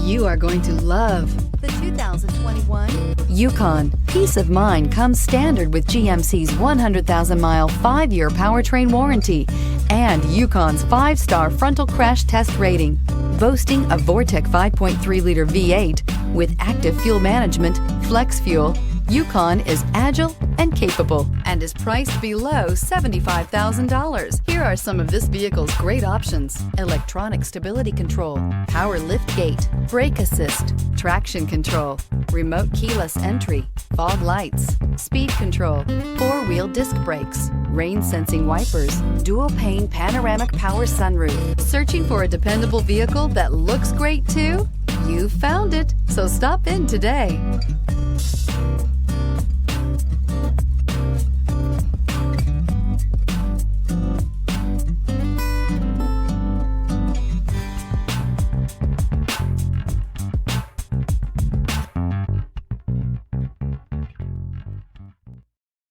You are going to love the 2021 Yukon. Peace of mind comes standard with GMC's 100,000-mile, 5-year powertrain warranty and Yukon's 5-star frontal crash test rating. Boasting a Vortec 5.3-liter V8 with active fuel management, flex fuel, Yukon is agile and capable and is priced below $75,000. Here are some of this vehicle's great options: electronic stability control, power lift gate, brake assist, traction control, remote keyless entry, fog lights, speed control, 4-wheel disc brakes, rain sensing wipers, dual pane panoramic power sunroof. Searching for a dependable vehicle that looks great too? You found it, so stop in today.